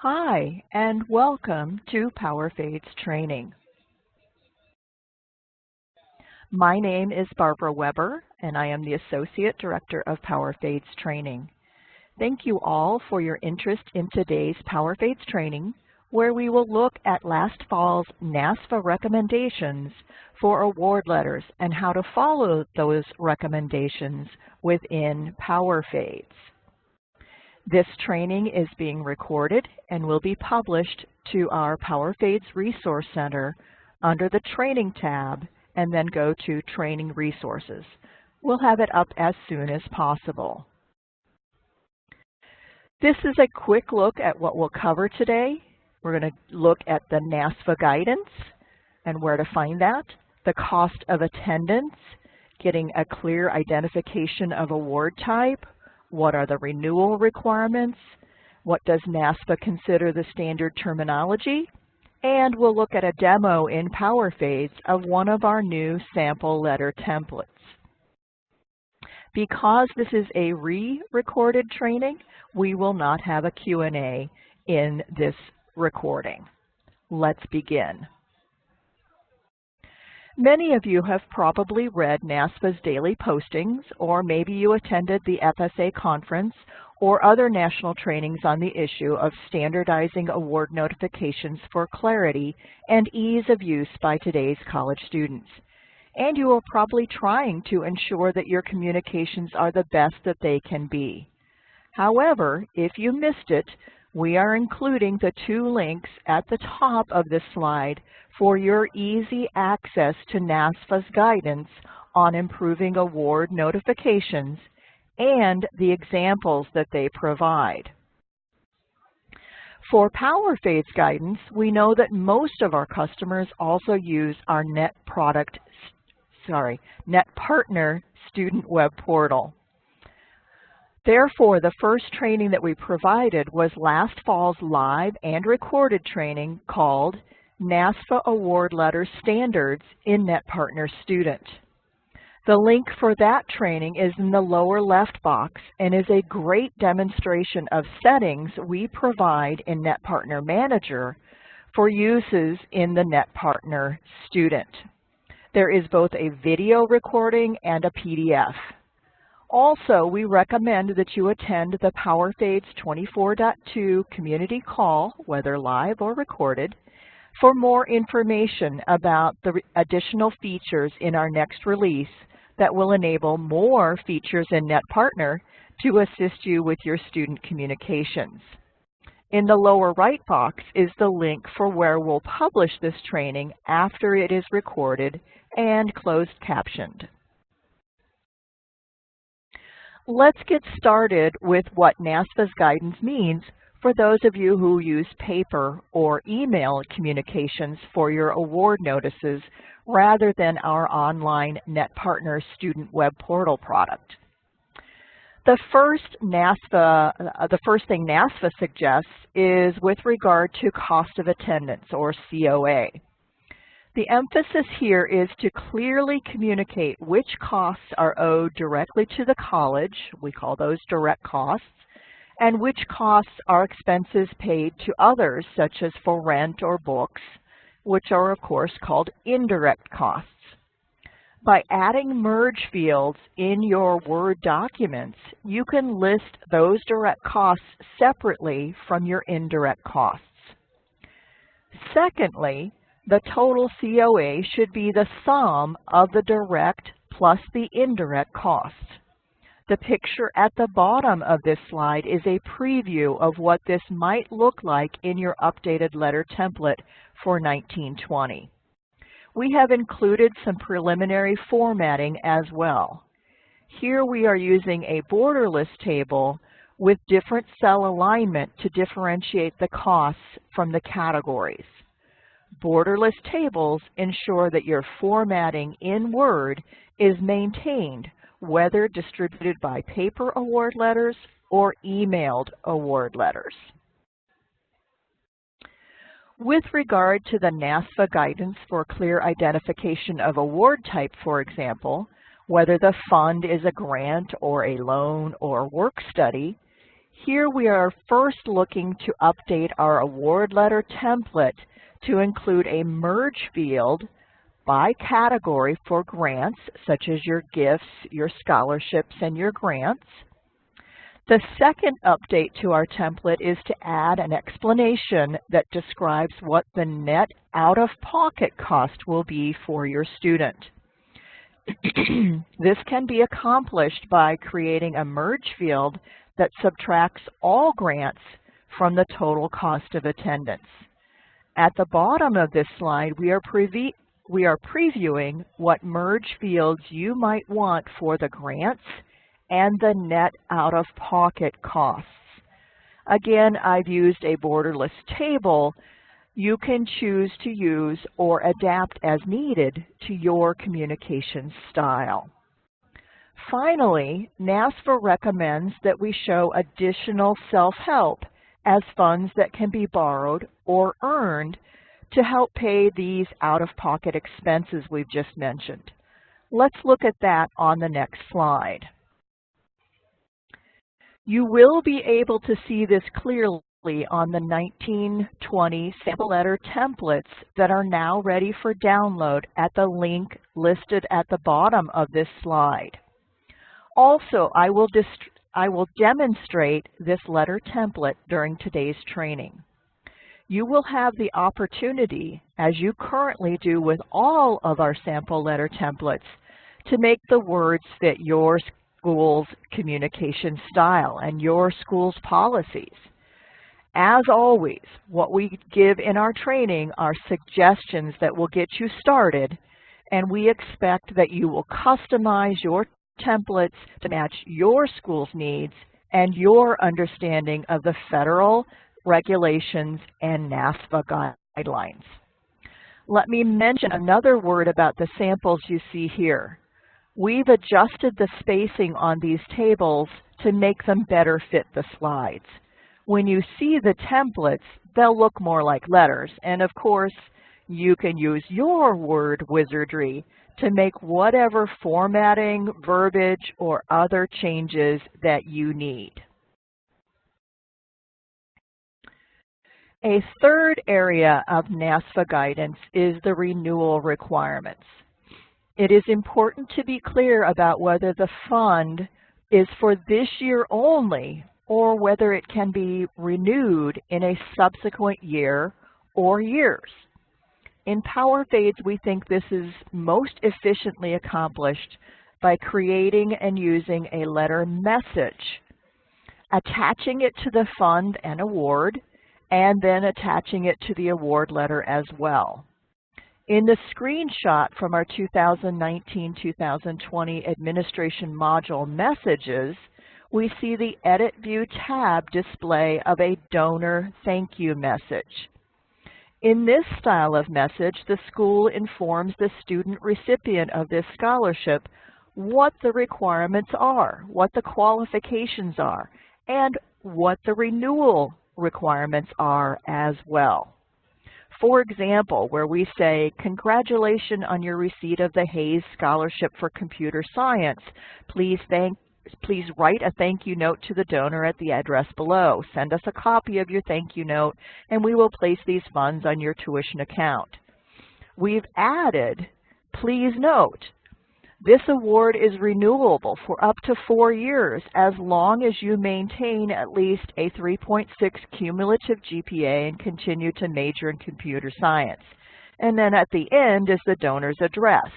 Hi, and welcome to PowerFade's training. My name is Barbara Weber, and I am the Associate Director of PowerFade's training. Thank you all for your interest in today's PowerFade's training, where we will look at last fall's NASFAA recommendations for award letters and how to follow those recommendations within PowerFade's. This training is being recorded and will be published to our PowerFade's Resource Center under the Training tab and then go to Training Resources. We'll have it up as soon as possible. This is a quick look at what we'll cover today. We're going to look at the NASFAA guidance and where to find that, the cost of attendance, getting a clear identification of award type, what are the renewal requirements, what does NASFAA consider the standard terminology, and we'll look at a demo in PowerFade's of one of our new sample letter templates. Because this is a re-recorded training, we will not have a Q&A in this recording. Let's begin. Many of you have probably read NASFAA's daily postings, or maybe you attended the FSA conference or other national trainings on the issue of standardizing award notifications for clarity and ease of use by today's college students. And you are probably trying to ensure that your communications are the best that they can be. However, if you missed it, we are including the two links at the top of this slide for your easy access to NASFAA's guidance on improving award notifications and the examples that they provide. For PowerFade's guidance, we know that most of our customers also use our Net Partner student web portal. Therefore, the first training that we provided was last fall's live and recorded training called NASFAA Award Letter Standards in NetPartner Student. The link for that training is in the lower left box and is a great demonstration of settings we provide in NetPartner Manager for uses in the NetPartner Student. There is both a video recording and a PDF. Also, we recommend that you attend the PowerFade's 24.2 community call, whether live or recorded, for more information about the additional features in our next release that will enable more features in NetPartner to assist you with your student communications. In the lower right box is the link for where we'll publish this training after it is recorded and closed captioned. Let's get started with what NASFAA's guidance means for those of you who use paper or email communications for your award notices rather than our online NetPartner student web portal product. The first thing NASFAA suggests is with regard to cost of attendance, or COA. The emphasis here is to clearly communicate which costs are owed directly to the college, we call those direct costs, and which costs are expenses paid to others, such as for rent or books, which are of course called indirect costs. By adding merge fields in your Word documents, you can list those direct costs separately from your indirect costs. Secondly, the total COA should be the sum of the direct plus the indirect costs. The picture at the bottom of this slide is a preview of what this might look like in your updated letter template for 1920. We have included some preliminary formatting as well. Here we are using a borderless table with different cell alignment to differentiate the costs from the categories. Borderless tables ensure that your formatting in Word is maintained, whether distributed by paper award letters or emailed award letters. With regard to the NASFAA guidance for clear identification of award type, for example, whether the fund is a grant or a loan or work study, Here we are first looking to update our award letter template to include a merge field by category for grants, such as your gifts, your scholarships, and your grants. The second update to our template is to add an explanation that describes what the net out-of-pocket cost will be for your student. This can be accomplished by creating a merge field that subtracts all grants from the total cost of attendance. At the bottom of this slide, we are previewing what merge fields you might want for the grants and the net out-of-pocket costs. Again, I've used a borderless table. You can choose to use or adapt as needed to your communication style. Finally, NASFAA recommends that we show additional self-help as funds that can be borrowed or earned to help pay these out-of-pocket expenses we've just mentioned. Let's look at that on the next slide. You will be able to see this clearly on the 1920 sample letter templates that are now ready for download at the link listed at the bottom of this slide. Also, I will demonstrate this letter template during today's training. You will have the opportunity, as you currently do with all of our sample letter templates, to make the words fit your school's communication style and your school's policies. As always, what we give in our training are suggestions that will get you started, and we expect that you will customize your templates to match your school's needs and your understanding of the federal regulations and NASFAA guidelines. Let me mention another word about the samples you see here. We've adjusted the spacing on these tables to make them better fit the slides. When you see the templates, they'll look more like letters, and of course, you can use your word wizardry to make whatever formatting, verbiage, or other changes that you need. A third area of NASFAA guidance is the renewal requirements. It is important to be clear about whether the fund is for this year only or whether it can be renewed in a subsequent year or years. In PowerFades, we think this is most efficiently accomplished by creating and using a letter message, attaching it to the fund and award, and then attaching it to the award letter as well. In the screenshot from our 2019-2020 Administration Module Messages, we see the Edit View tab display of a donor thank you message. In this style of message, the school informs the student recipient of this scholarship what the requirements are, what the qualifications are, and what the renewal requirements are as well. For example, where we say, "Congratulations on your receipt of the Hayes Scholarship for Computer Science. Please write a thank you note to the donor at the address below. Send us a copy of your thank you note, and we will place these funds on your tuition account." We've added, "Please note, this award is renewable for up to 4 years as long as you maintain at least a 3.6 cumulative GPA and continue to major in computer science." And then at the end is the donor's address.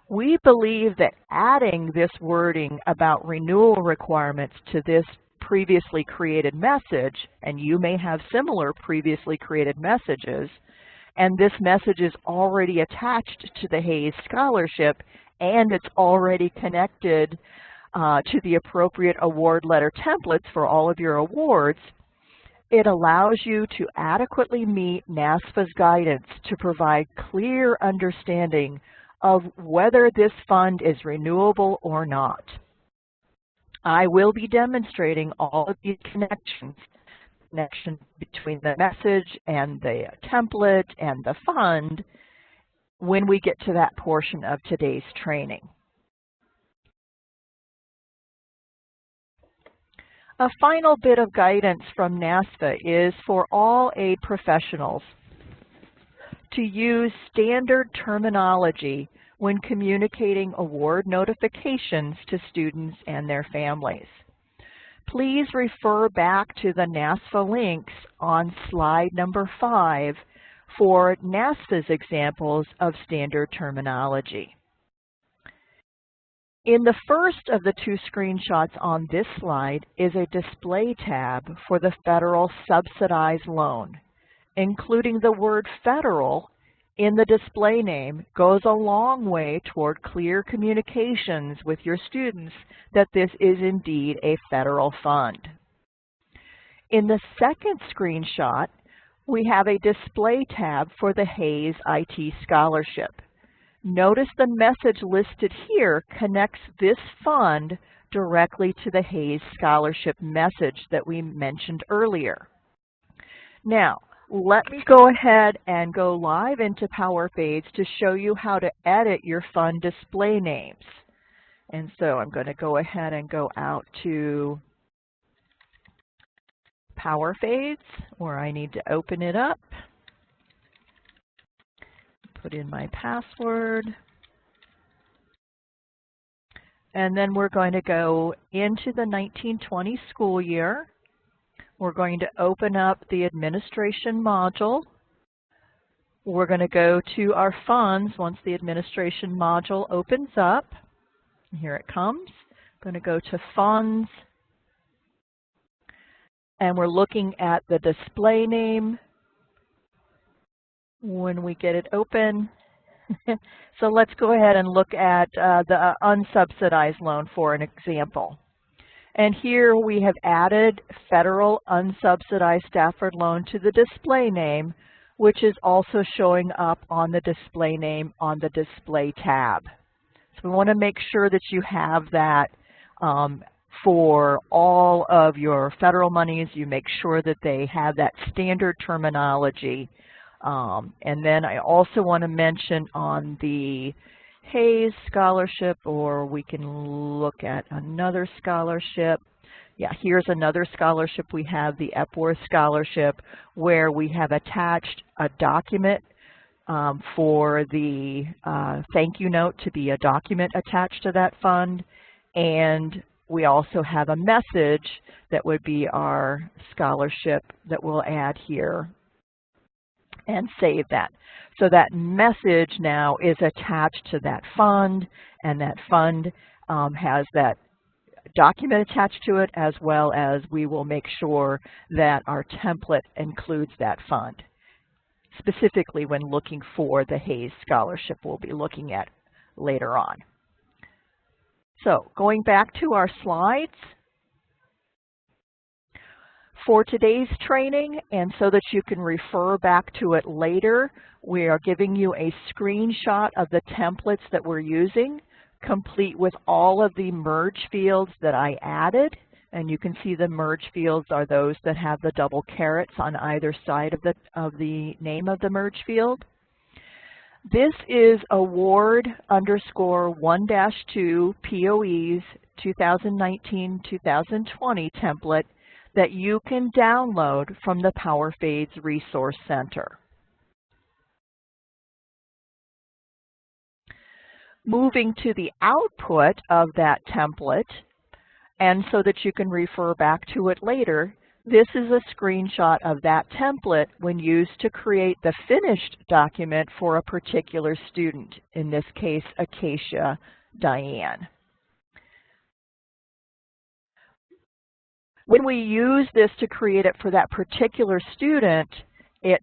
We believe that adding this wording about renewal requirements to this previously created message, and you may have similar previously created messages, and this message is already attached to the Hayes Scholarship, and it's already connected to the appropriate award letter templates for all of your awards, it allows you to adequately meet NASFAA's guidance to provide clear understanding of whether this fund is renewable or not. I will be demonstrating all of these connection between the message and the template and the fund when we get to that portion of today's training. A final bit of guidance from NASFAA is for all aid professionals to use standard terminology when communicating award notifications to students and their families. Please refer back to the NASFAA links on slide number 5 for NASFAA's examples of standard terminology. In the first of the 2 screenshots on this slide is a display tab for the federal subsidized loan. Including the word federal in the display name goes a long way toward clear communications with your students that this is indeed a federal fund. In the second screenshot, we have a display tab for the Hayes IT Scholarship. Notice the message listed here connects this fund directly to the Hayes Scholarship message that we mentioned earlier. Now, let me go ahead and go live into PowerFades to show you how to edit your fund display names. And so I'm going to go ahead and go out to PowerFades, where I need to open it up. Put in my password. And then we're going to go into the 1920 school year. We're going to open up the administration module. We're going to go to our funds once the administration module opens up. Here it comes. I'm going to go to funds. And we're looking at the display name when we get it open. So let's go ahead and look at the unsubsidized loan for an example. And here we have added Federal Unsubsidized Stafford Loan to the display name, which is also showing up on the display name on the display tab. So we want to make sure that you have that for all of your federal monies. You make sure that they have that standard terminology. And then I also want to mention on the Hayes Scholarship, or we can look at another scholarship. Yeah, here's another scholarship. We have the Epworth Scholarship, where we have attached a document for the thank you note to be a document attached to that fund. And we also have a message that would be our scholarship that we'll add here and save that. So that message now is attached to that fund, and that fund has that document attached to it, as well as we will make sure that our template includes that fund, specifically when looking for the Hayes Scholarship we'll be looking at later on. So going back to our slides, for today's training, and so that you can refer back to it later, we are giving you a screenshot of the templates that we're using, complete with all of the merge fields that I added. And you can see the merge fields are those that have the double carets on either side of the name of the merge field. This is award_1-2 POE's 2019-2020 template that you can download from the PowerFades Resource Center. Moving to the output of that template, and so that you can refer back to it later, this is a screenshot of that template when used to create the finished document for a particular student, in this case, Acacia Diane. When we use this to create it for that particular student, it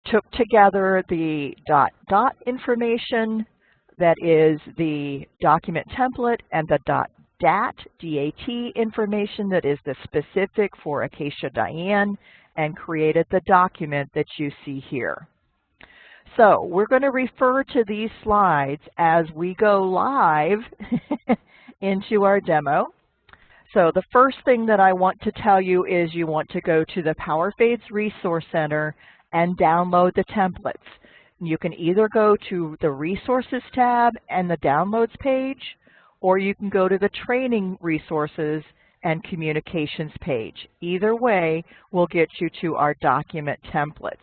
took together the dot information, that is the document template, and the DAT information that is the specific for Acacia Diane, and created the document that you see here. So we're going to refer to these slides as we go live into our demo. So the first thing that I want to tell you is you want to go to the PowerFades Resource Center and download the templates. You can either go to the Resources tab and the Downloads page, or you can go to the Training Resources and communications page. Either way will get you to our document templates.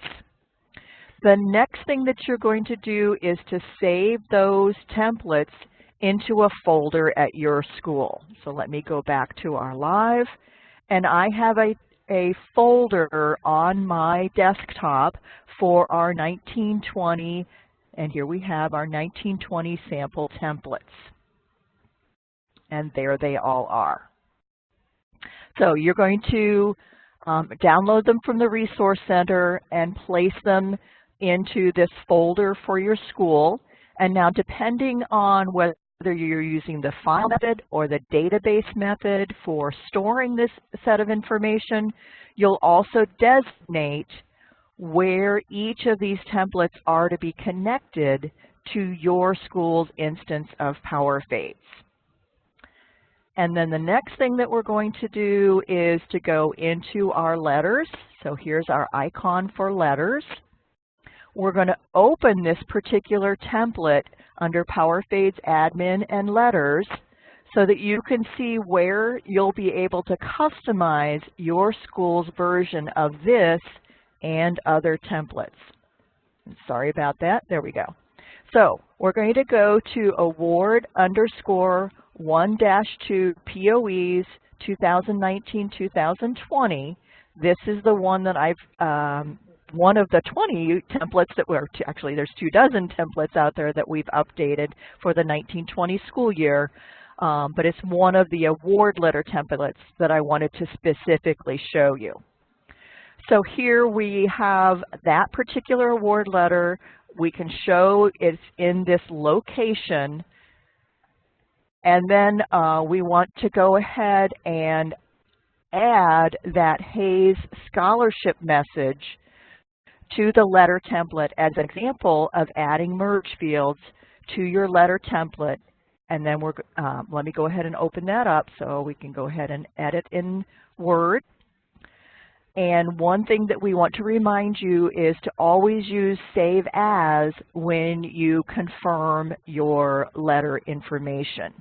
The next thing that you're going to do is to save those templates into a folder at your school. So let me go back to our live, and I have a folder on my desktop for our 1920, and here we have our 1920 sample templates. And there they all are. So you're going to download them from the Resource Center and place them into this folder for your school. And now, depending on whether you're using the file method or the database method for storing this set of information, you'll also designate where each of these templates are to be connected to your school's instance of PowerFades. And then the next thing that we're going to do is to go into our letters. So here's our icon for letters. We're going to open this particular template under PowerFades Admin and Letters so that you can see where you'll be able to customize your school's version of this and other templates. Sorry about that. There we go. So we're going to go to award_1-2 POEs 2019-2020. This is the one that I've one of the 20 templates that were, actually there's 24 templates out there that we've updated for the 1920 school year, but it's one of the award letter templates that I wanted to specifically show you. So here we have that particular award letter. We can show it's in this location, and then we want to go ahead and add that Hayes Scholarship message to the letter template as an example of adding merge fields to your letter template. And then we're, let me go ahead and open that up so we can go ahead and edit in Word. And one thing that we want to remind you is to always use Save As when you confirm your letter information.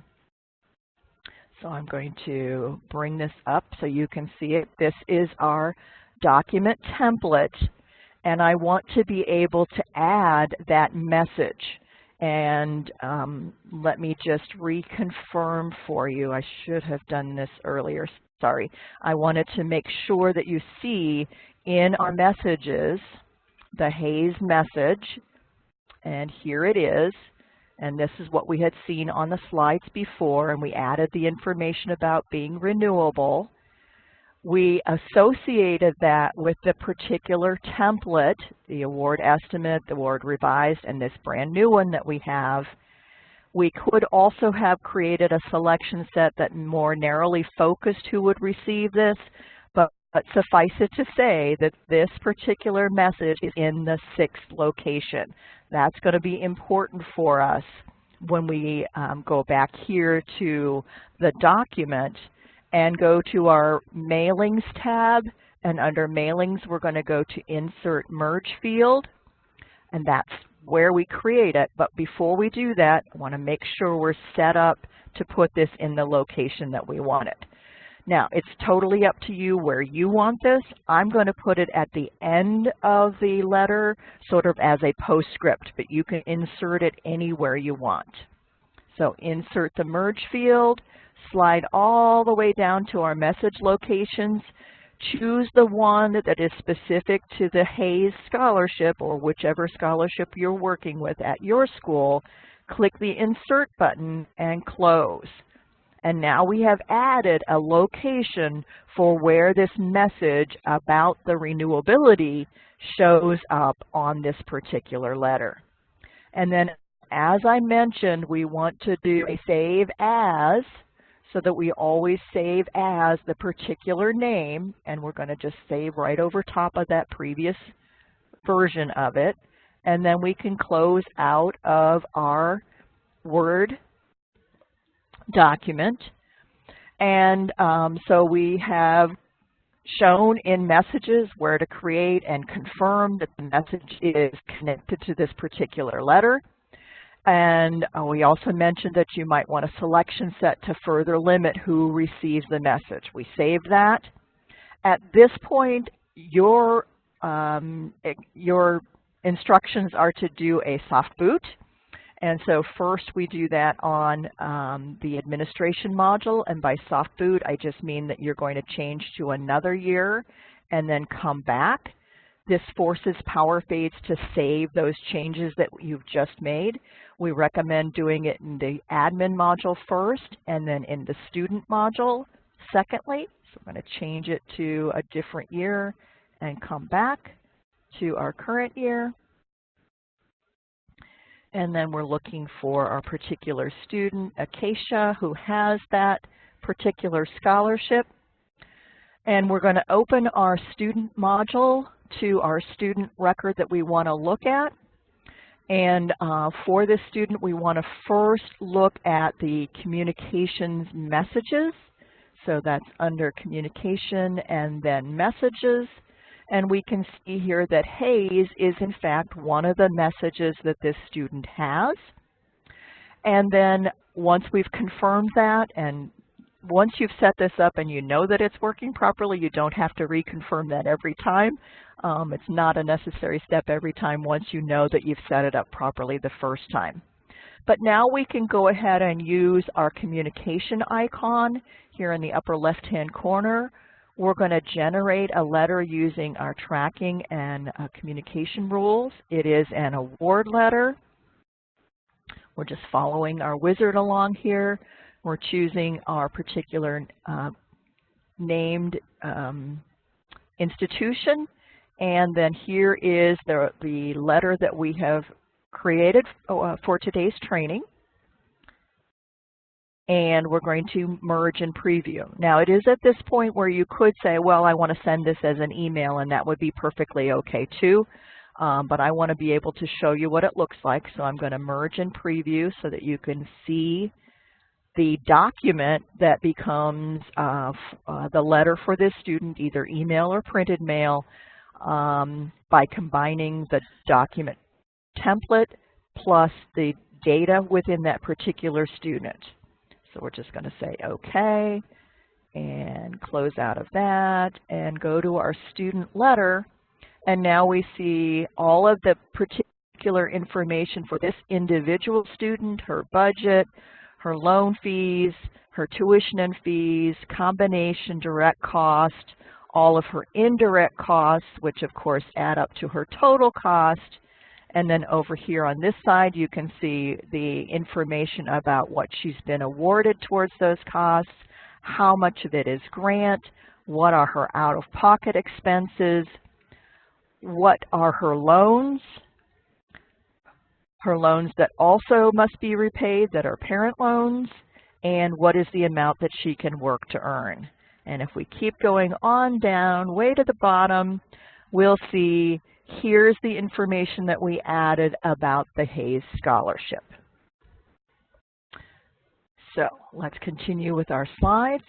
So I'm going to bring this up so you can see it. This is our document template, and I want to be able to add that message. And let me just reconfirm for you. I should have done this earlier. Sorry. I wanted to make sure that you see in our messages the Hayes message, and here it is. And this is what we had seen on the slides before, and we added the information about being renewable. We associated that with the particular template, the award estimate, the award revised, and this brand new one that we have. We could also have created a selection set that more narrowly focused who would receive this, but suffice it to say that this particular message is in the 6th location. That's going to be important for us when we go back here to the document and go to our Mailings tab, and under Mailings we're going to go to Insert Merge Field, and that's where we create it. But before we do that, I want to make sure we're set up to put this in the location that we want it. Now, it's totally up to you where you want this. I'm going to put it at the end of the letter, sort of as a postscript, but you can insert it anywhere you want. So insert the merge field, slide all the way down to our message locations, choose the one that is specific to the Hayes Scholarship or whichever scholarship you're working with at your school, click the Insert button and close. And now we have added a location for where this message about the renewability shows up on this particular letter. And then, as I mentioned, we want to do a Save As so that we always save as the particular name, and we're going to just save right over top of that previous version of it. And then we can close out of our Word document. And so we have shown in messages where to create and confirm that the message is connected to this particular letter. And we also mentioned that you might want a selection set to further limit who receives the message. We save that. At this point, your instructions are to do a soft boot. And so first we do that on the administration module, and by soft boot I just mean that you're going to change to another year and then come back. This forces PowerFades to save those changes that you've just made. We recommend doing it in the admin module first and then in the student module secondly. So I'm going to change it to a different year and come back to our current year. And then we're looking for our particular student, Acacia, who has that particular scholarship. And we're going to open our student module to our student record that we want to look at. And for this student, we want to first look at the communications messages. So that's under communication and then messages. And we can see here that Haze is in fact one of the messages that this student has. And then once we've confirmed that, and once you've set this up and you know that it's working properly, you don't have to reconfirm that every time. It's not a necessary step every time once you know that you've set it up properly the first time. But now we can go ahead and use our communication icon here in the upper left-hand corner. We're going to generate a letter using our tracking and communication rules. It is an award letter. We're just following our wizard along here. We're choosing our particular named institution. And then here is the letter that we have created for today's training. And we're going to merge and preview. Now it is at this point where you could say, well, I want to send this as an email, and that would be perfectly okay too. But I want to be able to show you what it looks like, so I'm going to merge and preview so that you can see the document that becomes the letter for this student, either email or printed mail, by combining the document template plus the data within that particular student. So we're just going to say OK and close out of that and go to our student letter. And now we see all of the particular information for this individual student, her budget, her loan fees, her tuition and fees, combination direct cost, all of her indirect costs, which of course add up to her total cost. And then over here on this side, you can see the information about what she's been awarded towards those costs, how much of it is grant, what are her out-of-pocket expenses, what are her loans that also must be repaid that are parent loans, and what is the amount that she can work to earn. And if we keep going on down way to the bottom, we'll see here's the information that we added about the Haze Scholarship. So let's continue with our slides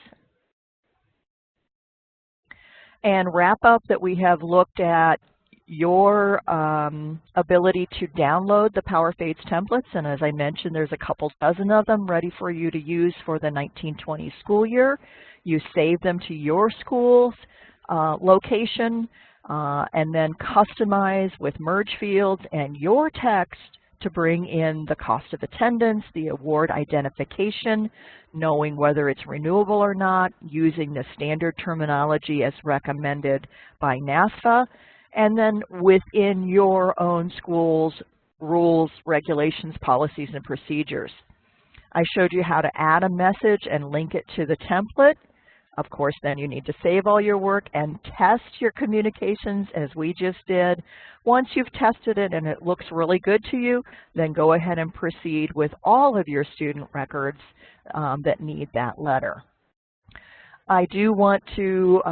and wrap up that we have looked at your ability to download the PowerFades templates. And as I mentioned, there's a couple dozen of them ready for you to use for the 1920 school year. You save them to your school's location, and then customize with merge fields and your text to bring in the cost of attendance, the award identification, knowing whether it's renewable or not, using the standard terminology as recommended by NASFAA, and then within your own school's rules, regulations, policies, and procedures. I showed you how to add a message and link it to the template. Of course, then you need to save all your work and test your communications as we just did. Once you've tested it and it looks really good to you, then go ahead and proceed with all of your student records that need that letter. I do want to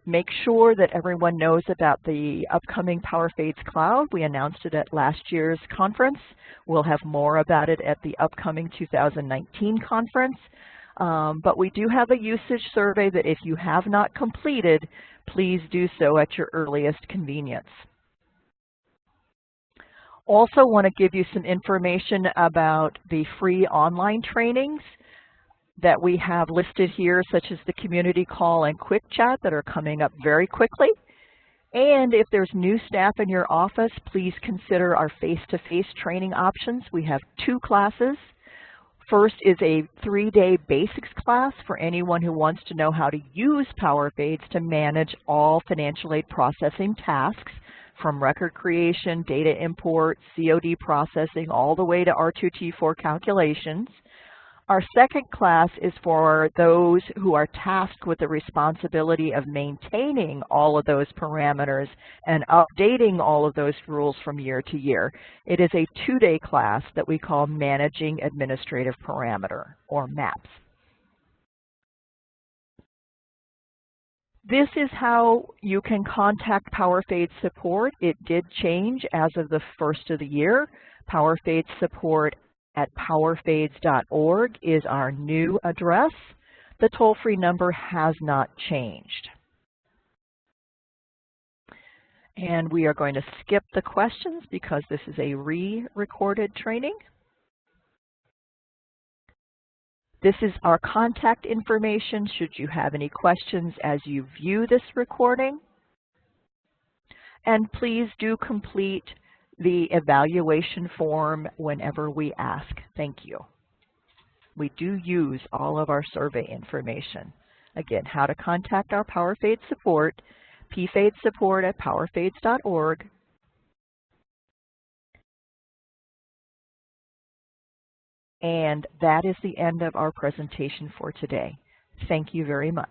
make sure that everyone knows about the upcoming PowerFades Cloud. We announced it at last year's conference. We'll have more about it at the upcoming 2019 conference. But we do have a usage survey that if you have not completed, please do so at your earliest convenience. Also want to give you some information about the free online trainings that we have listed here, such as the community call and quick chat that are coming up very quickly. And if there's new staff in your office, please consider our face-to-face training options. We have 2 classes. First is a 3-day basics class for anyone who wants to know how to use PowerFades to manage all financial aid processing tasks, from record creation, data import, COD processing, all the way to R2T4 calculations. Our second class is for those who are tasked with the responsibility of maintaining all of those parameters and updating all of those rules from year to year. It is a 2-day class that we call Managing Administrative Parameter, or MAPS. This is how you can contact PowerFades support. It did change as of the first of the year. PowerFades support at powerfades.org is our new address. The toll-free number has not changed. And we are going to skip the questions because this is a re-recorded training. This is our contact information should you have any questions as you view this recording. And please do complete the evaluation form whenever we ask. Thank you. We do use all of our survey information. Again, how to contact our PowerFades support, pfadesupport at powerfades.org. And that is the end of our presentation for today. Thank you very much.